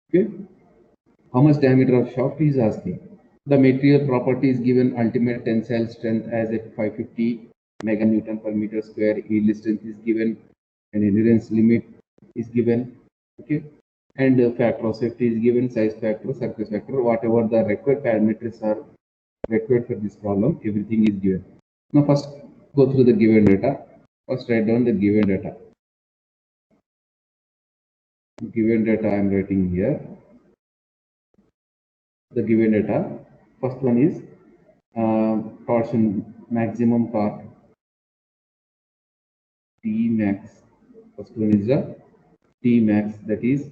Okay, how much diameter of shaft is asking. The material property is given ultimate tensile strength as at 550 meganewton per meter square. Yield strength is given, and endurance limit is given. Okay, and the factor of safety is given, size factor, surface factor, whatever the required parameters are required for this problem, everything is given. Now first go through the given data. First write down the given data. Given data I am writing here. The given data. First one is torsion maximum torque T max. First one is the T max, that is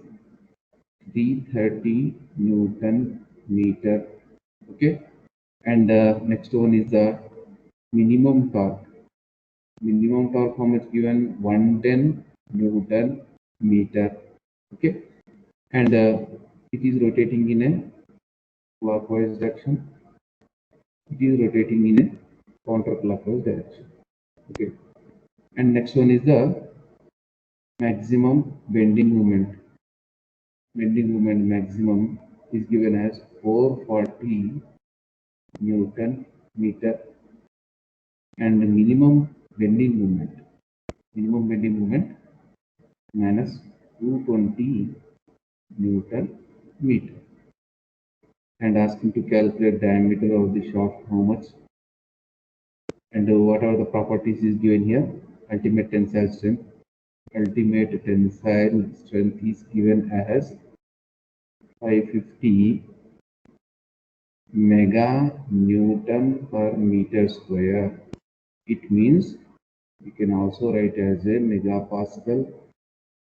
330 Newton meter. Okay, and next one is the minimum torque. Minimum torque how much given? 110 Newton meter. Okay, and it is rotating in a clockwise direction. It is rotating in a counterclockwise direction. Okay, and next one is the maximum bending moment. Bending moment maximum is given as 440 Newton meter, and the minimum bending moment minus 220 Newton meter, and asking to calculate diameter of the shaft how much, and what are the properties is given here. Ultimate tensile strength. Ultimate tensile strength is given as 550 mega Newton per meter square. It means we can also write as a megapascal,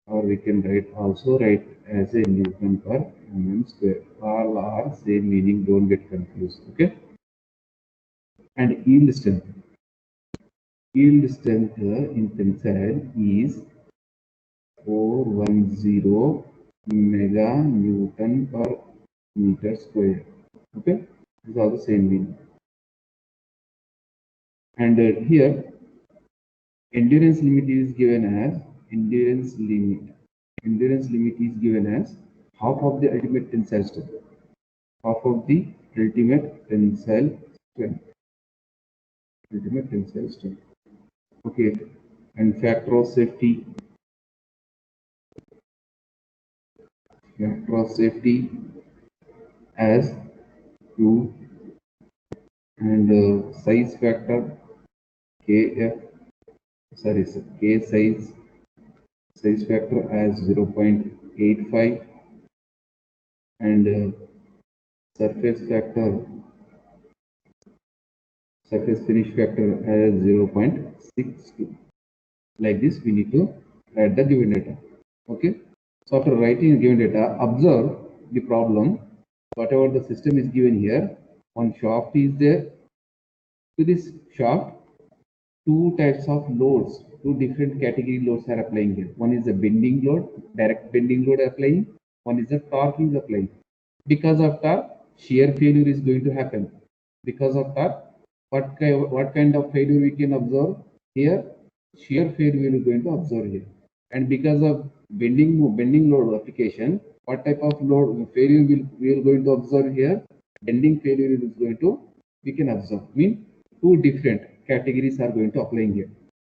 or we can also write as a Newton per mm square. All are same meaning, don't get confused. Okay, and yield strength. Yield strength in tensile is 410 mega Newton per meter square. Okay, these are the same meaning. And here endurance limit is given as endurance limit is given as half of the ultimate tensile strength. Half of the ultimate tensile strength. Okay, and factor of safety. Factor of safety as 2, and size factor KF. K size factor as 0.85, and surface finish factor as 0.62. Like this we need to write the given data. Okay, so after writing the given data, observe the problem. Whatever the system is given here, one shaft is there. To this shaft, two types of loads, two different category loads are applying here. One is the bending load, direct bending load applying. One is the torque is applying. Because of torque, shear failure is going to happen. Because of torque, what kind of failure we can observe here? Shear failure we are going to observe here. And because of bending load application, what type of load failure we are going to observe here? Bending failure is going to we can observe. Mean two different categories are going to apply here.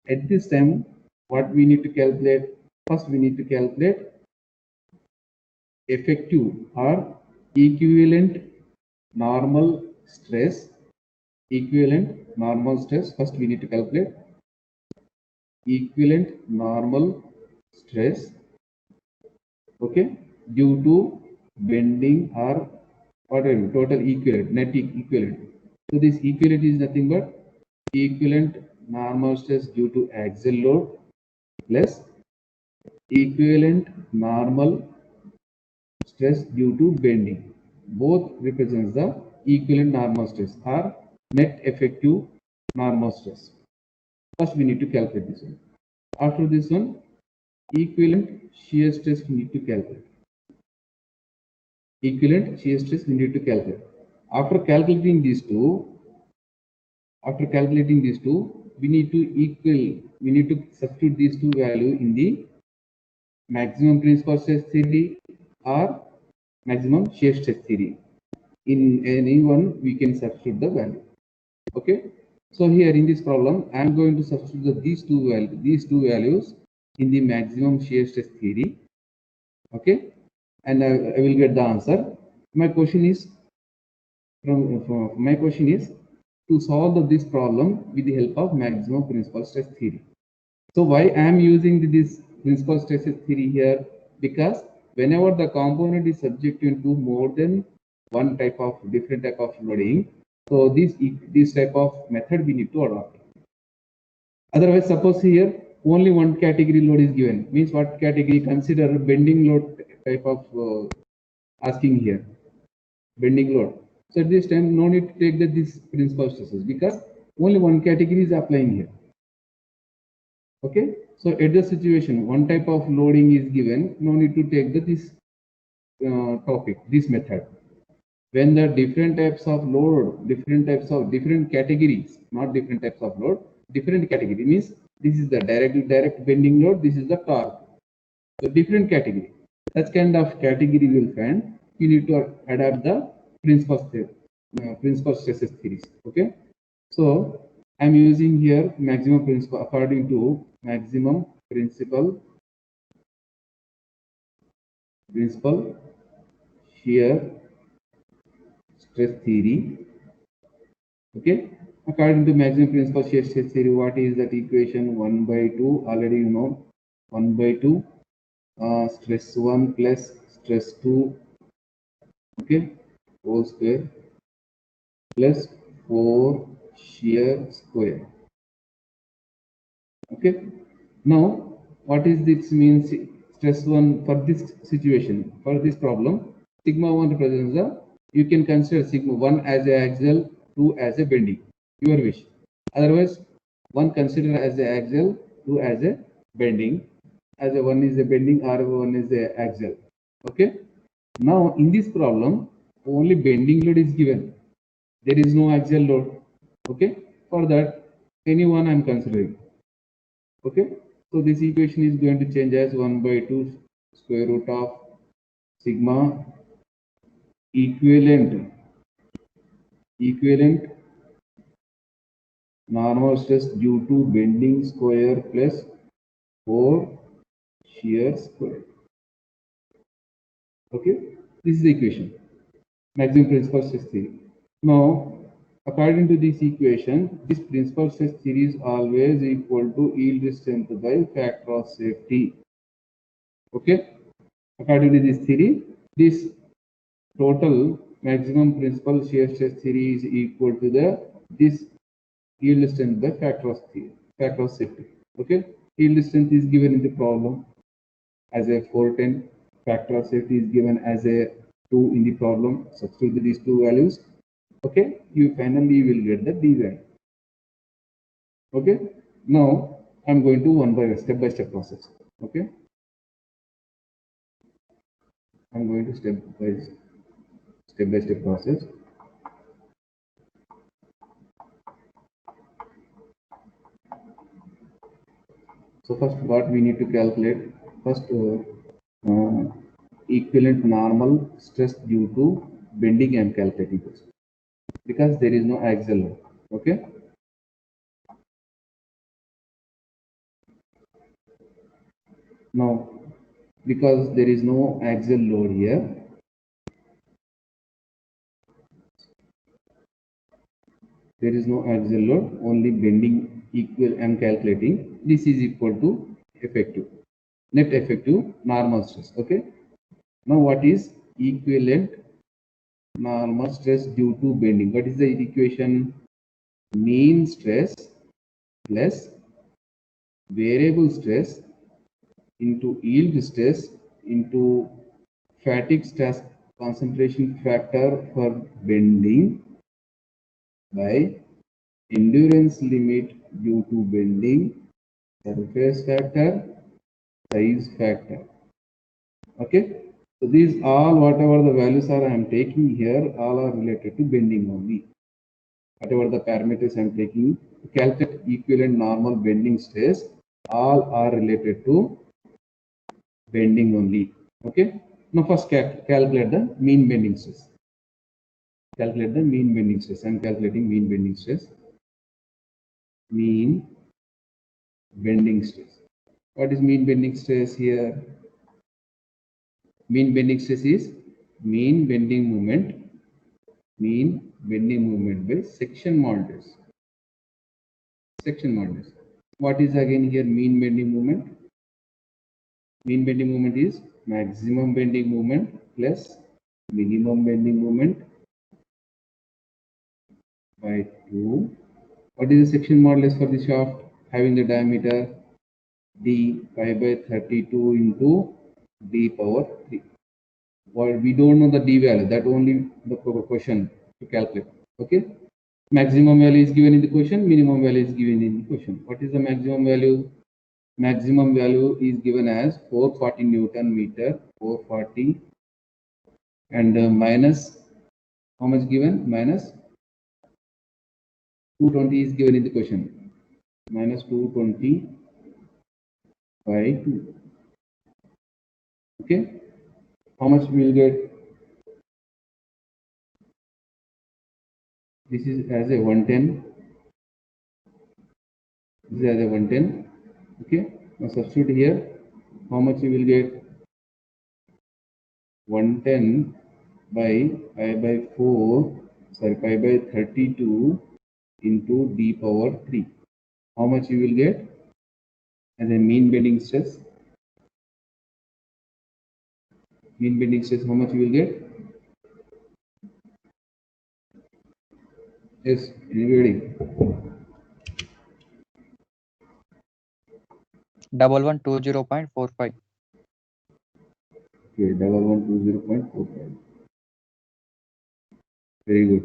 At this time, what we need to calculate? First, we need to calculate effective or equivalent normal stress. First, we need to calculate equivalent normal stress. Okay, due to bending or whatever total equivalent, net equivalent. So this equivalent is nothing but equivalent normal stress due to axial load plus equivalent normal stress due to bending. Both represents the equivalent normal stress or net effective normal stress. First we need to calculate this one. After this one, equivalent shear stress we need to calculate. After calculating these two, we need to substitute these two values in the maximum principal stress theory or maximum shear stress theory. In any one, we can substitute the value. Okay. So here in this problem, I am going to substitute these two values in the maximum shear stress theory. Okay, and I will get the answer. My question is to solve this problem with the help of maximum principal stress theory. So why I am using this principal stress theory here? Because whenever the component is subjected to more than one different type of loading, so this type of method we need to adopt. Otherwise, suppose here only one category load is given, means what category? Consider bending load type of asking here, bending load. So at this time, no need to take this principal stresses because only one category is applying here. Okay, so at the situation, one type of loading is given, no need to take this method. When the different types of load, different categories, not different types of load, different category means this is the direct bending load, this is the torque. So different category. Such kind of category will find, you need to adapt the principal stresses theories. Okay, so I'm using here maximum principal according to maximum principal shear stress theory. Okay, according to maximum principal shear stress theory, what is that equation? 1/2. Already you know 1/2 stress 1 plus stress 2. Okay, whole square plus 4 shear square. Okay, now what is this means? Stress 1 for this situation, for this problem, sigma 1 represents the, you can consider sigma 1 as a axial, 2 as a bending, your wish. Otherwise, 1 consider as a axial, 2 as a bending, as a 1 is a bending or 1 is a axial. Okay, now in this problem, only bending load is given. There is no axial load. Okay, for that, any one I am considering. Okay, so this equation is going to change as 1/2 square root of sigma equivalent normal stress due to bending square plus 4 shear square. Okay, this is the equation, maximum principal stress theory. Now, according to this equation, this principal stress theory is always equal to yield strength by factor of safety. Okay, according to this theory, this total maximum principal shear stress theory is equal to this yield strength by factor of safety. Okay, yield strength is given in the problem as a 410. Factor of safety is given as a 2 in the problem. Substitute these two values. Okay, you finally will get the D value. Okay, now I'm going to step by step process. Okay, I'm going to step by step process. So first, what we need to calculate? First, equivalent normal stress due to bending I am calculating this because there is no axial load. Okay. Now, because there is no axial load here, only bending equal I am calculating. This is equal to net effective normal stress. Okay. Now, what is equivalent normal stress due to bending? What is the equation? Mean stress plus variable stress into yield stress into fatigue stress concentration factor for bending by endurance limit due to bending, surface factor, size factor. Okay, so these all, whatever the values are I am taking here, all are related to bending only. Whatever the parameters I am taking to calculate equivalent normal bending stress, all are related to bending only. Okay, Now first calculate the mean bending stress. Calculate the mean bending stress. I am calculating mean bending stress. Mean bending stress. What is mean bending stress here? Mean bending stress is mean bending moment by section modulus. Section modulus. What is again here mean bending moment? Mean bending moment is maximum bending moment plus minimum bending moment by 2. What is the section modulus for the shaft having the diameter d pi by 32 into d power 3? Well, we don't know the d value, that only the question to calculate. Okay, maximum value is given in the question, minimum value is given in the question. What is the maximum value? Maximum value is given as 440 Newton meter, 440, and minus how much given? Minus 220 is given in the question. Minus 220 by 2. Okay, how much we will get? This is as a 110. This is as a 110. Okay, now substitute here. How much you will get? 110 by pi by 4, sorry, pi by 32 into d power 3. How much you will get as a mean bending stress? Mean bending stress, how much you will get? Yes, anybody? 1120.45. Okay, 1120.45. Very good.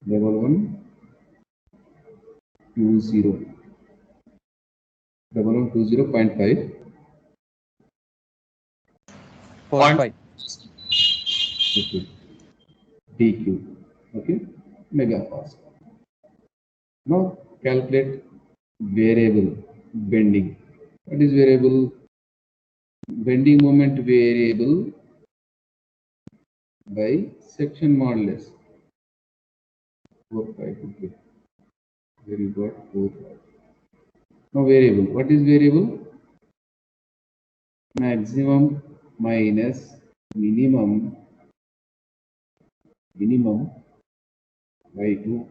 1120. 1120.5. 45. Okay. dq. Okay, megapascal. Now calculate variable bending. What is variable? Bending moment variable by section modulus. 4, 5. Okay. Very good. 4, 5. Now variable. What is variable? Maximum minus minimum by 2.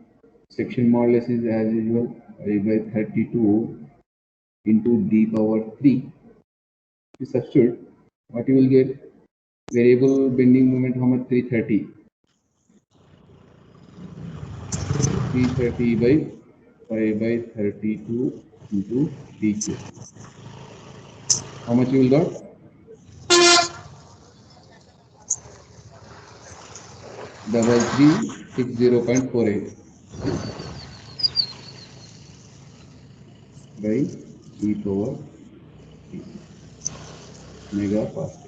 Section modulus is as usual pi by 32 into d power 3. You substitute, what you will get? Variable bending moment, how much? 330. 330 by pi by 32 into dq. How much you will got? Double 360.48 by d power 3 megapascal.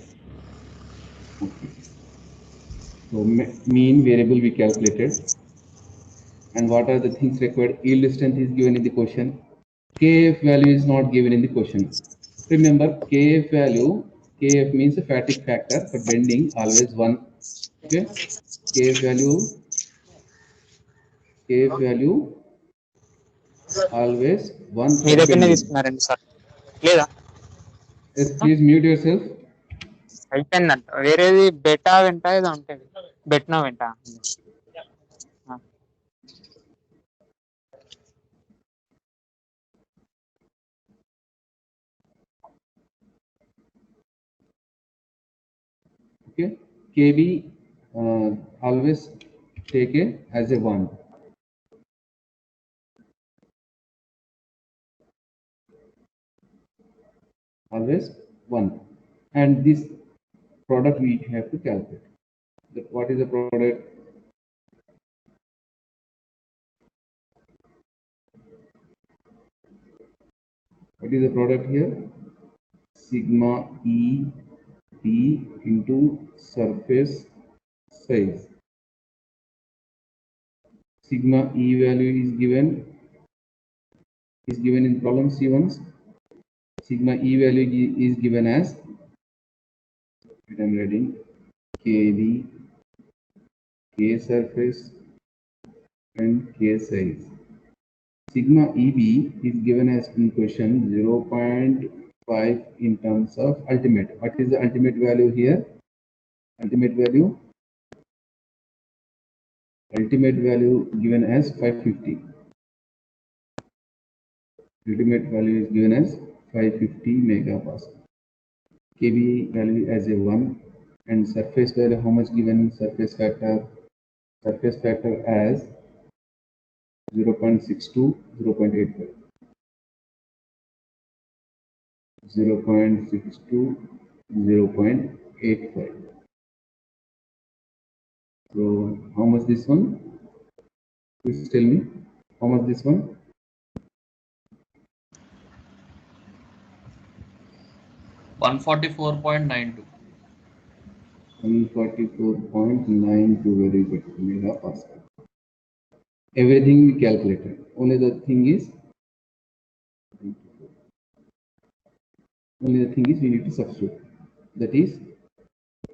Okay. So mean variable we calculated. And what are the things required? Yield strength is given in the question. Kf value is not given in the question. Remember, Kf value, Kf means a fatigue factor for bending, always 1. Okay, Kf value always 1 me for దగ్గరనే bending. తీసుకున్నారండి sir లేదా? Yes, please mute yourself. అయిపోయిందంట. వేరేది beta వెంట ఏదో ఉంటుంది, బెట్నా వెంట. Okay, Kb always take as a 1. Always 1. And this product we have to calculate. What is the product? What is the product here? Sigma E P into surface size. Sigma E value is given in problem C1. sigma E value is given as, I'm reading, KB, K surface and K size. Sigma EB is given as in question 0.5 in terms of ultimate. What is the ultimate value here? Ultimate value given as 550. Ultimate value is given as 550 megapascal. KB value as a 1, and surface value, how much given? Surface factor as 0.62, 0.85. 0.62, 0.85. So how much this one? Please tell me how much this one? 144.92. 144.92, very good, megapascal. Everything we calculated. Only the thing is we need to substitute. That is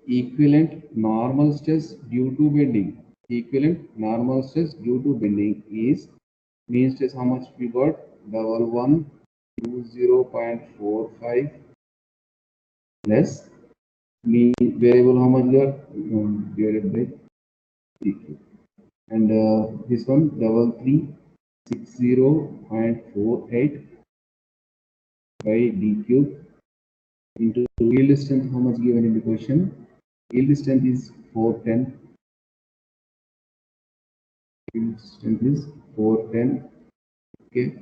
equivalent normal stress due to bending. Equivalent normal stress due to bending is mean stress. How much we got? 1120.45 less mean variable. How much we got? Divided by dq. And this one 3360.48 by d cube into yield strength. How much given in the question? Yield strength is 410. Yield strength is 410. Okay,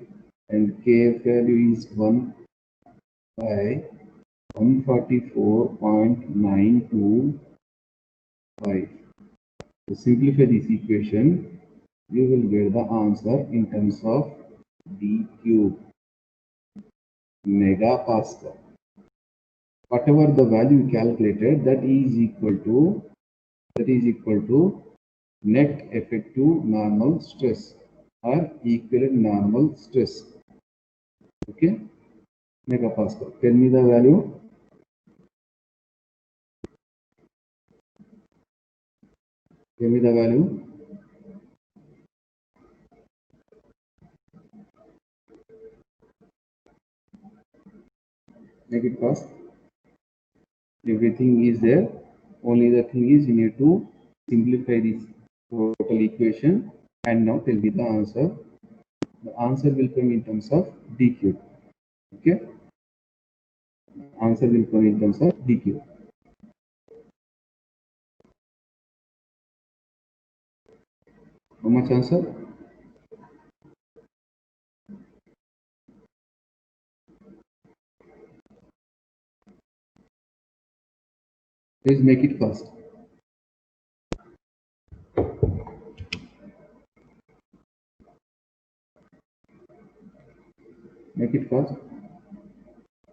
and Kf value is 1 by 144.925. To simplify this equation, you will get the answer in terms of d cube megapascal. Whatever the value calculated, that is equal to net effective normal stress or equivalent normal stress. Okay, megapascal. Tell me the value. Tell me the value. Make it fast. Everything is there. Only the thing is you need to simplify this total equation. And now tell me the answer. The answer will come in terms of d cube. Okay. Answer will come in terms of d cube. How much answer? Please make it fast. Make it fast.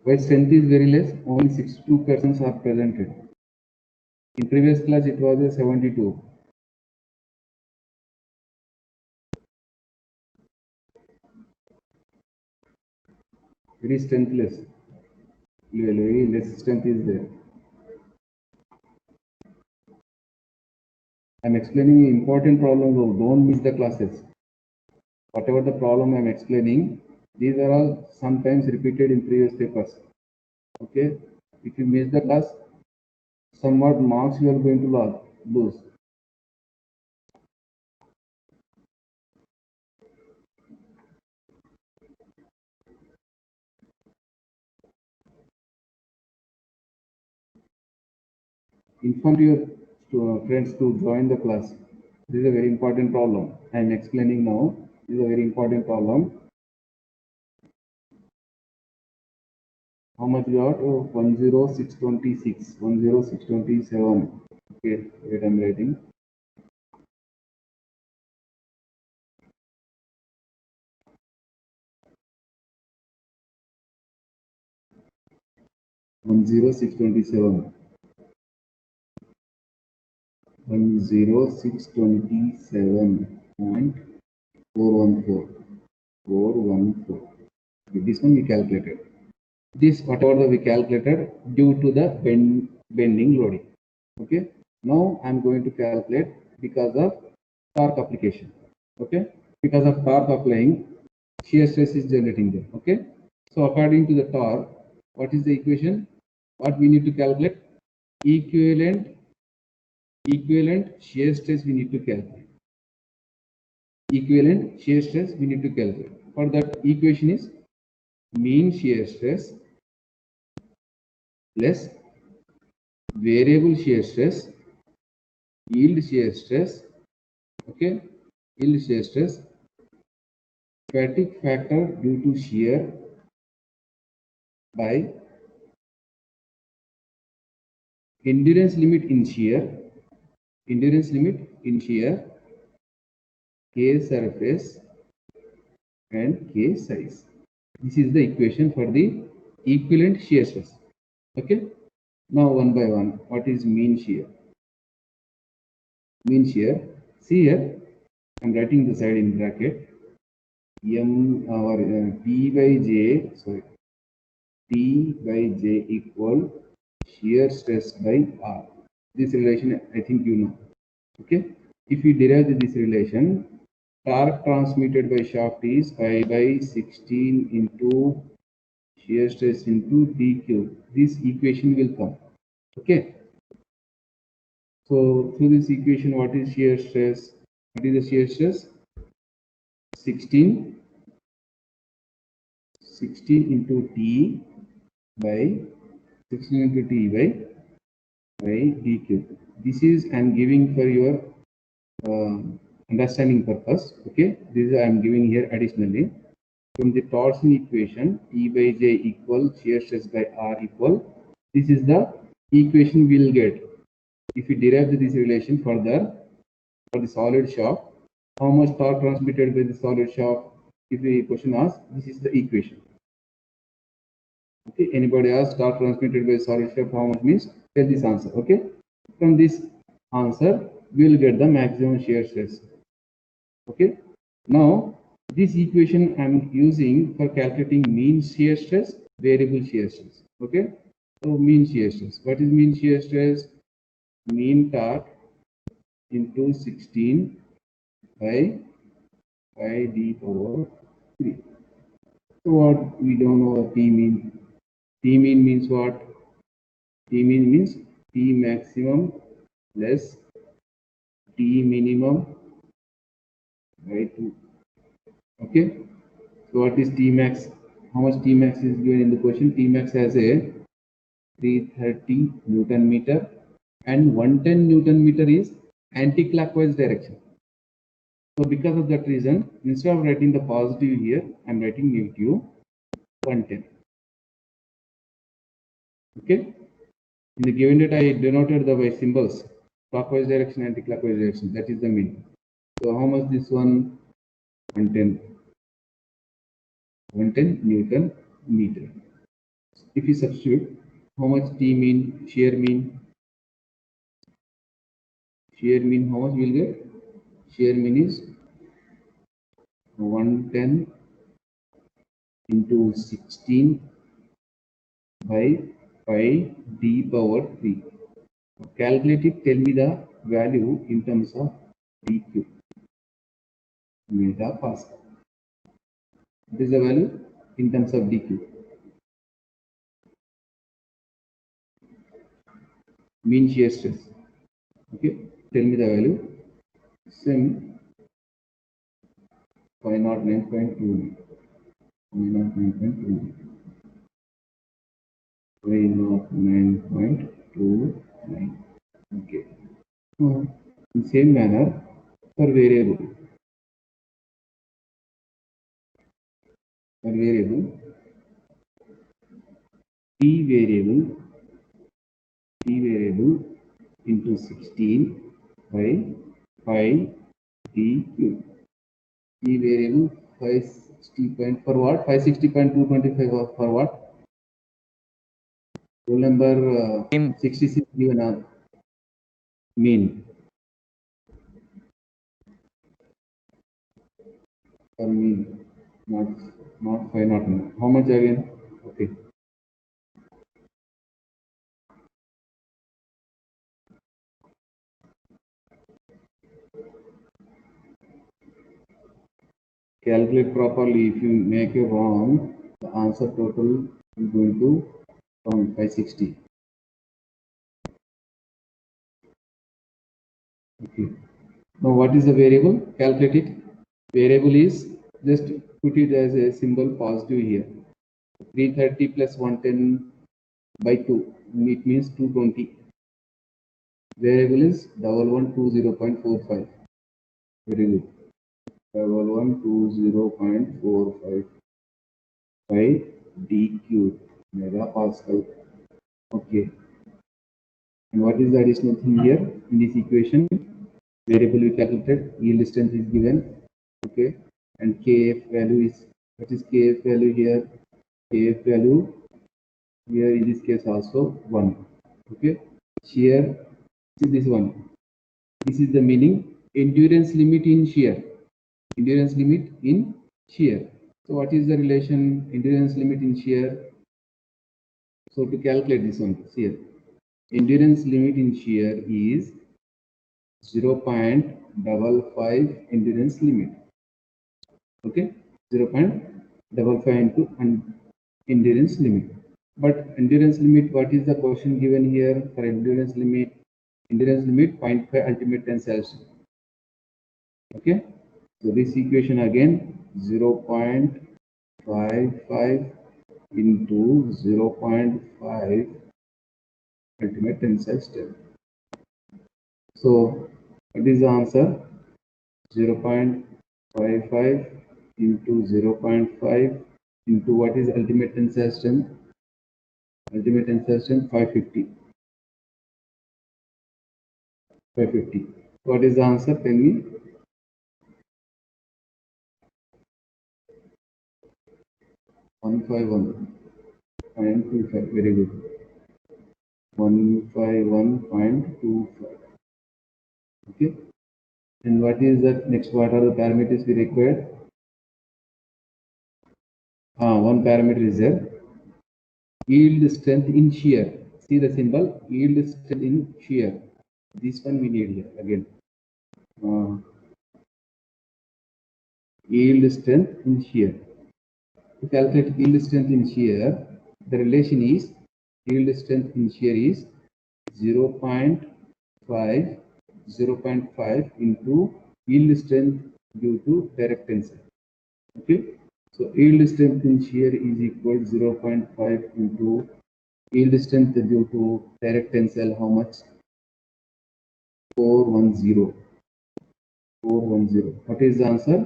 Why strength is very less? Only 62% are presented. In previous class it was a 72. Very strengthless. Very less strength is there. I am explaining important problems, so don't miss the classes. Whatever the problem I am explaining, these are all sometimes repeated in previous papers. Okay, if you miss the class, somewhat marks you are going to lose. Inform your friends to join the class. This is a very important problem. I am explaining now. This is a very important problem. How much you got? Oh, 10626, 10627. Okay, wait, I'm writing. One zero six 10627.414. This one we calculated. this whatever we calculated due to the bending loading. Okay, now I'm going to calculate because of torque application. Okay, because of torque applying, shear stress is generating there. Okay, so according to the torque, what is the equation? What we need to calculate? Equivalent shear stress we need to calculate. Equivalent shear stress we need to calculate. For that, equation is mean shear stress plus variable shear stress, yield shear stress, okay, yield shear stress, fatigue factor due to shear by endurance limit in shear, K surface and K size. This is the equation for the equivalent shear stress. Okay. Now one by one, what is mean shear? Mean shear. See here, I'm writing the side in bracket. M or P by J. Sorry, P by J equal shear stress by R. This relation I think you know. Okay. If we derive this relation, torque transmitted by shaft is pi by 16 into shear stress into dq. This equation will come. Okay. So through this equation, what is shear stress? What is the shear stress? 16 into T by 16 into T by dq. This is I am giving for your understanding purpose. Okay, this is I am giving here additionally. From the torsion equation, E by J equal shear stress by R equal. This is the equation we will get if we derive this relation further for the solid shaft. How much torque transmitted by the solid shaft? If the question asks, this is the equation. Okay, anybody asks torque transmitted by solid shaft how much means? Tell this answer. Okay, from this answer we will get the maximum shear stress. Okay, now this equation I'm using for calculating mean shear stress, variable shear stress. Okay, so mean shear stress. What is mean shear stress? Mean torque into 16 by pi d power 3. So what we don't know what T mean. T mean means what? T mean means T maximum less T minimum by 2. Okay. So what is T max? How much T max is given in the question? T max has a 330 Newton meter and 110 Newton meter is anti-clockwise direction. So because of that reason, instead of writing the positive here, I am writing negative 110. Okay. In the given data, I denoted the by symbols clockwise direction, anti-clockwise direction. That is the mean. So how much this one? 110 Newton meter. If you substitute, how much T mean, shear mean? Shear mean how much we'll get? Shear mean is 110 into 16 by pi d power 3. Calculate it, tell me the value in terms of dq. Megapascal. What is the value in terms of dq? Mean shear stress. Okay, tell me the value. Sim 509.2. 509.2. 509.29. Okay. In same manner for variable. For variable, T variable into 16 by pi dq. T variable 560 point for what? 560.225 for what? Roll number 66 given a mean. For mean, not 509. How much again? Okay. calculate properly. If you make a wrong, the answer total is going to come 560. Okay. Now what is the variable? Calculate it. Variable is, just put it as a symbol positive here. 330 plus 110 by 2. It means 220. Variable is 1120.45. Very good. 1120.45 by d cube megapascal. Okay. And what is the additional thing here in this equation? Variable we calculated, yield strength is given. Okay. And kf value is, what is kf value here? Kf value here in this case also 1. Okay. Shear, see this one. This is the meaning endurance limit in shear. Endurance limit in shear. So what is the relation endurance limit in shear? So to calculate this one here, endurance limit in shear is 0.55 endurance limit. Okay, 0.55 into endurance limit. But endurance limit, what is the question given here for endurance limit? Endurance limit 0.5 ultimate tensile strength. Okay, so this equation again 0.55 into 0.5 ultimate tensile strength. So what is the answer? 0.55 into 0.5 into what is ultimate tensile strength? Ultimate tensile strength 550. 550. What is the answer? Tell me. 151.25. Very good. 151.25. Okay. And what is that next? What are the parameters we require? One parameter is there. Yield strength in shear. See the symbol? Yield strength in shear. This one we need here again. Yield strength in shear. To calculate yield strength in shear, the relation is yield strength in shear is 0.5 into yield strength due to direct tensile. Okay, so yield strength in shear is equal to 0.5 into yield strength due to direct tensile. How much? 410. 410. What is the answer?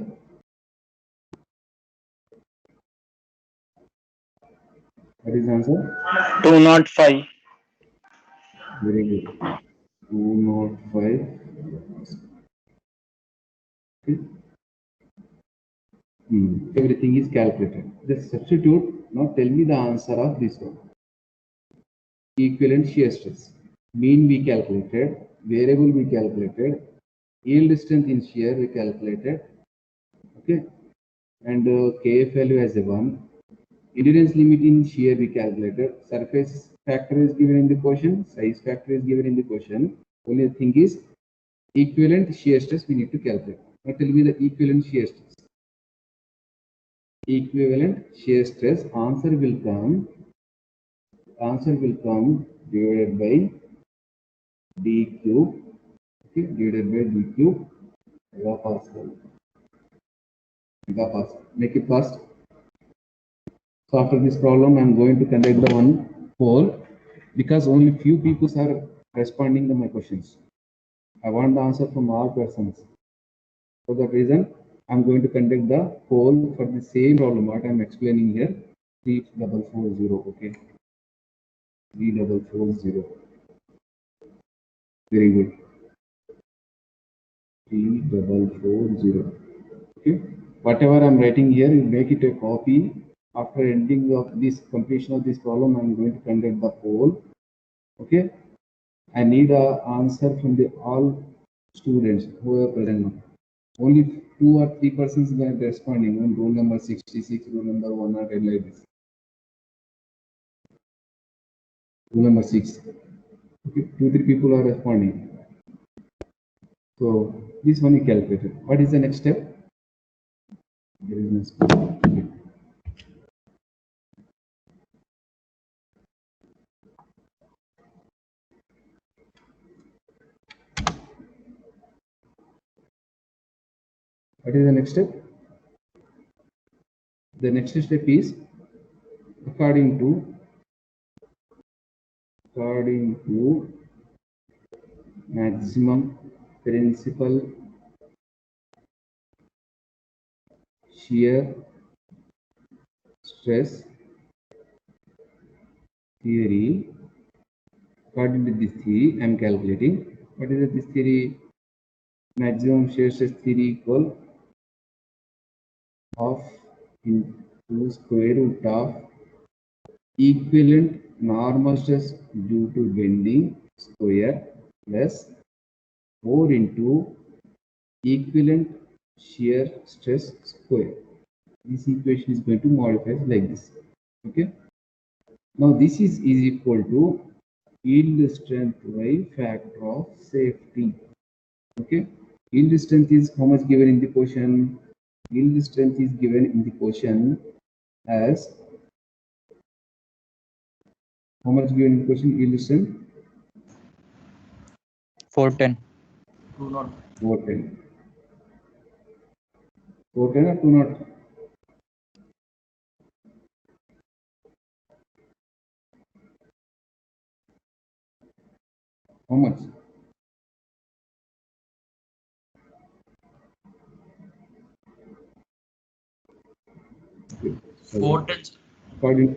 What is the answer? 205. Very good. 205. Okay. Everything is calculated. Just substitute. Now tell me the answer of this one. Equivalent shear stress. Mean we calculated. Variable we calculated. Yield strength in shear we calculated. Okay. And Kf value as a 1. Endurance limit in shear we calculated. Surface factor is given in the question. Size factor is given in the question. Only thing is equivalent shear stress we need to calculate. Now tell me the equivalent shear stress. Equivalent shear stress answer will come divided by d cube. Okay, divided by d cube megapascal. Make it fast. So after this problem, I am going to conduct the one poll because only few people are responding to my questions. I want the answer from all persons. For that reason, I am going to conduct the poll for the same problem what I am explaining here. 3440. Okay. 3440. Very good. 3440. Okay. Whatever I am writing here, you make it a copy. After ending of this completion of this problem, I am going to conduct the poll. Okay. I need an answer from the all students who are present now. Only 2 or 3 persons are responding on roll number 66, roll number 100 like this. Roll number 6. Okay, 2-3 people are responding. So this one is calculated. What is the next step? There is no space. Okay. What is the next step? The next step is according to maximum principal shear stress theory. According to this theory, I am calculating what is this theory. Maximum shear stress theory equal of into square root of equivalent normal stress due to bending square plus 4 into equivalent shear stress square. This equation is going to modify like this. Okay. Now this is equal to yield strength by factor of safety. Okay. Yield strength is how much given in the question? Yield strength is given in the question as how much given in the question? Yield strength 410. 410. 410 or 200? How much? According,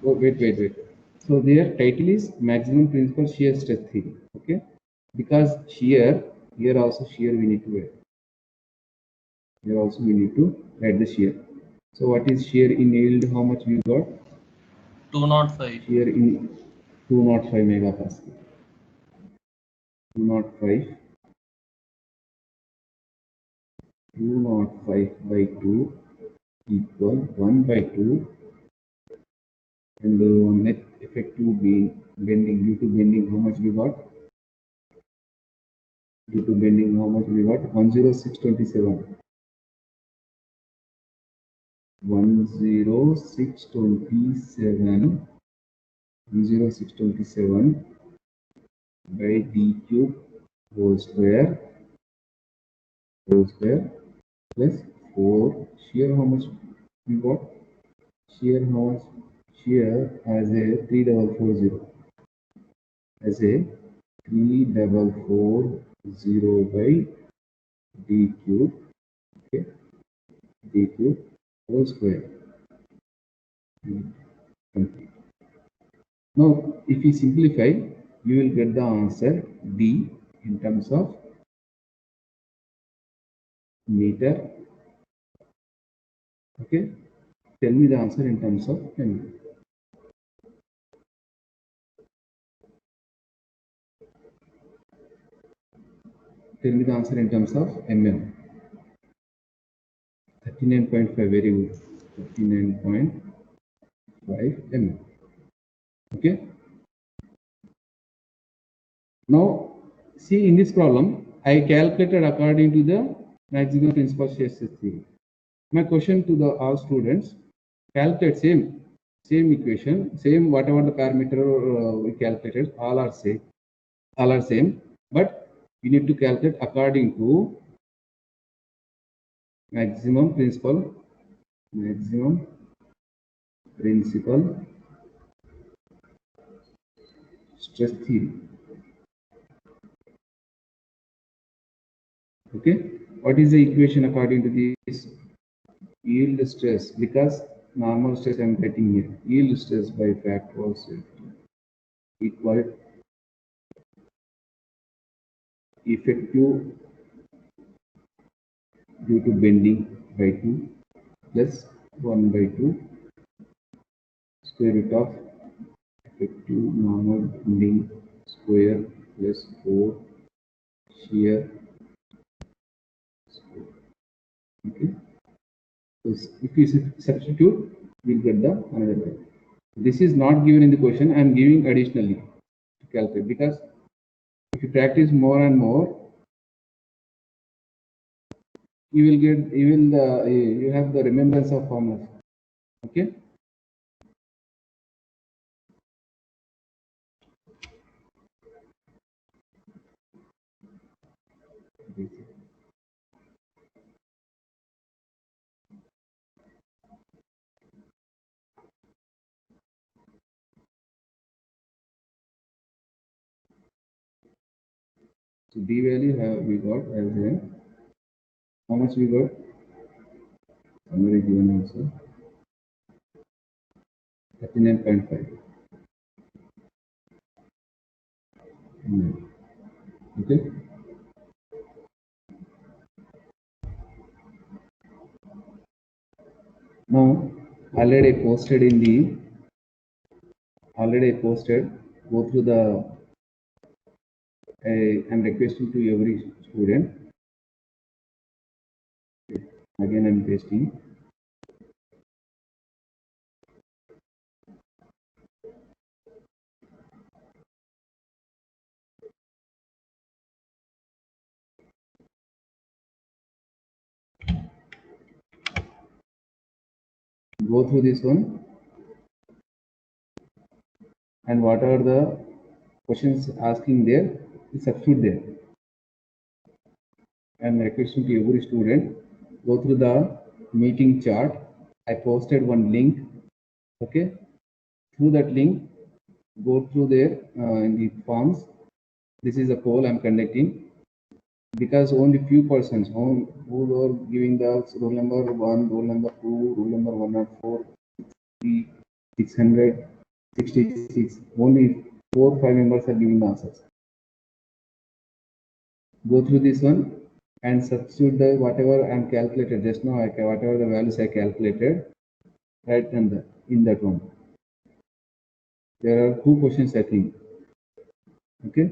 oh, wait. So their title is maximum principal shear stress theory. Okay, because shear here also shear we need to add. Here also we need to add the shear. So what is shear in yield? How much we got? 205. Shear in 205 megapascal. 205. 205 by 2 equal 1 by 2, and the net effective bending due to bending, how much we got? Due to bending, how much we got? 10627. 10627 by d cube whole square plus 4. Shear how much we got? Shear how much? Shear as a 3440. As a 3440 by d cube. Okay, d cube whole square. Complete. Now, if you simplify, you will get the answer D in terms of meter. Okay, tell me the answer in terms of mm. Tell me the answer in terms of mm. 39.5, very good. 39.5 mm. Okay. Now, see in this problem, I calculated according to the maximum principal shear stress theory. My question to the all students: calculate same equation, same whatever the parameter we calculated, all are same, but we need to calculate according to maximum principal stress theory. Okay, what is the equation according to this? Yield stress, because normal stress I am getting here. Yield stress by factor of safety equal effective due to bending by 2 plus 1 by 2 square root of effective normal bending square plus 4 shear square. Okay, so if you substitute, we'll get the another value. This is not given in the question. I am giving additionally to calculate, because if you practice more and more, you will get, you have the remembrance of formulas. Okay. So D value have we got as a, how much we got? Somebody given also 39.5. Okay. Now already posted in the, go through the, I'm requesting to every student. Again I'm pasting. Go through this one, and whatever the questions asking there, substitute there. I'm requesting to every student, go through the meeting chart. I posted one link. Okay. Through that link, go through there in the forms. This is a poll I'm conducting, because only few persons who are giving the roll number 1, roll number 2, roll number 104, 600, 66, only 4 or 5 members are giving the answers. Go through this one and substitute the whatever I'm calculated just now, whatever the values I calculated, right, and in that one. There are 2 questions I think. Okay.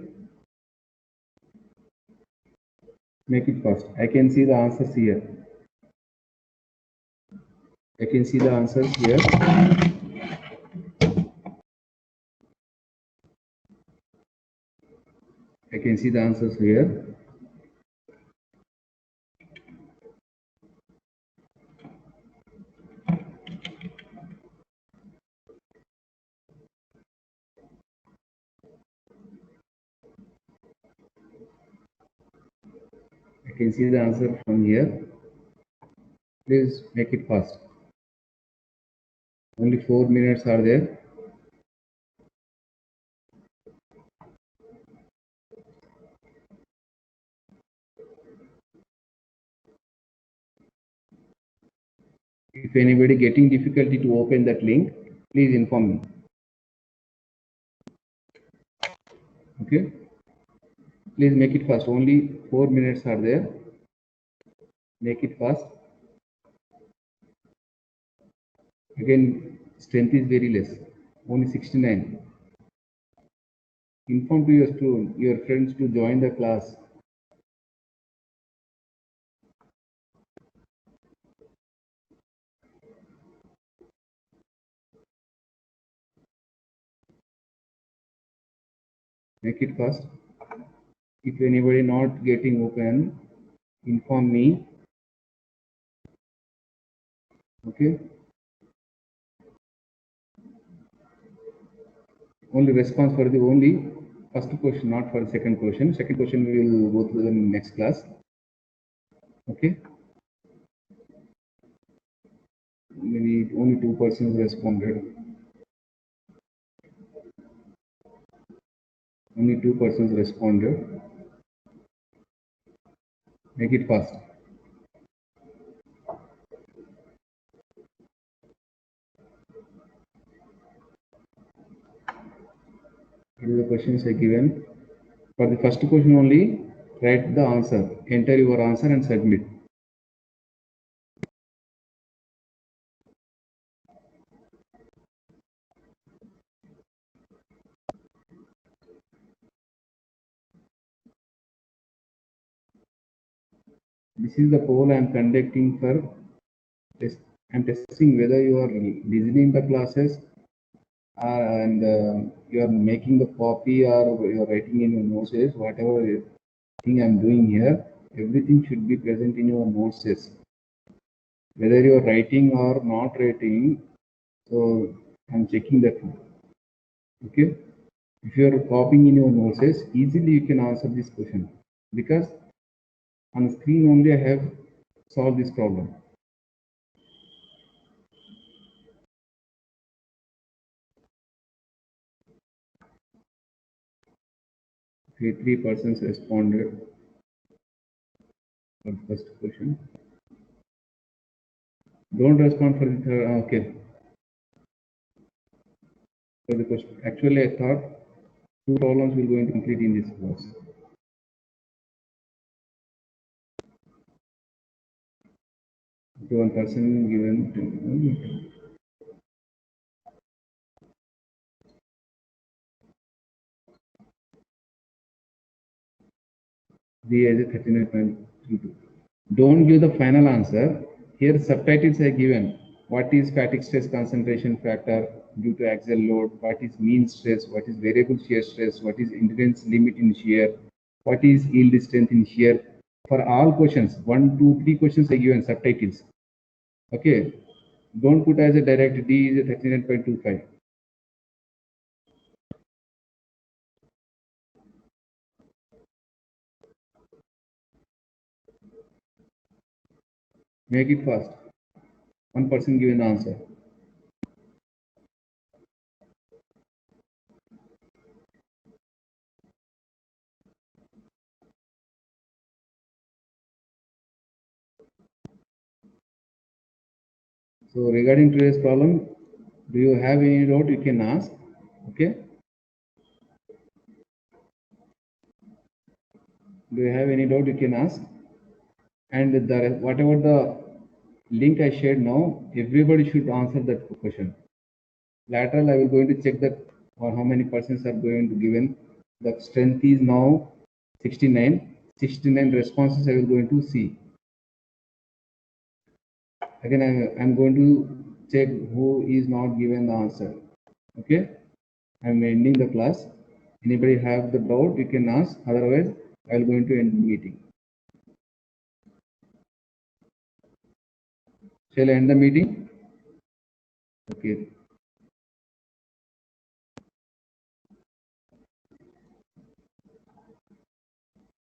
Make it fast. I can see the answers here. I can see the answers here. I can see the answers here. I can see the answer from here. Please make it fast. Only 4 minutes are there. If anybody getting difficulty to open that link, please inform me. Okay. Please make it fast. Only 4 minutes are there. Make it fast. Again, strength is very less. Only 69. Inform to your student, your friends to join the class. Make it fast. If anybody not getting open, inform me. Okay. Only response for the only first question, not for the second question. Second question we will go through in the next class. Okay. Maybe only 2 persons responded. Only 2 persons responded. Make it fast. Here is the questions I given. For the first question only, write the answer. Enter your answer and submit. This is the poll I am conducting for test. I am testing whether you are listening the classes and you are making the copy or you are writing in your notes, whatever thing I am doing here. everything should be present in your notes. Whether you are writing or not writing, so I'm checking that one. Okay. If you are copying in your notes, easily you can answer this question because on the screen only I have solved this problem. Okay, 3 persons responded for the first question. Don't respond for the third. Okay. For the question. Actually, I thought 2 problems will going to complete in this course. Okay, 1 person given. D as a 39.32. Don't give the final answer. Here subtitles are given. What is static stress concentration factor due to axial load? What is mean stress? What is variable shear stress? What is endurance limit in shear? What is yield strength in shear? For all questions, 1, 2, 3 questions are given subtitles. Okay. Don't put as a direct D is a 39.25. Make it fast. 1 person given the answer. So regarding today's problem, do you have any doubt? You can ask. Okay. Do you have any doubt? You can ask. And whatever the link I shared now, everybody should answer that question. Lateral, I will going to check that or how many persons are going to given. The strength is now 69. 69 responses I will going to see. Again, I'm going to check who is not given the answer. Okay. I'm ending the class. Anybody have the doubt, you can ask. Otherwise, I will going to end the meeting. Shall I end the meeting? Okay.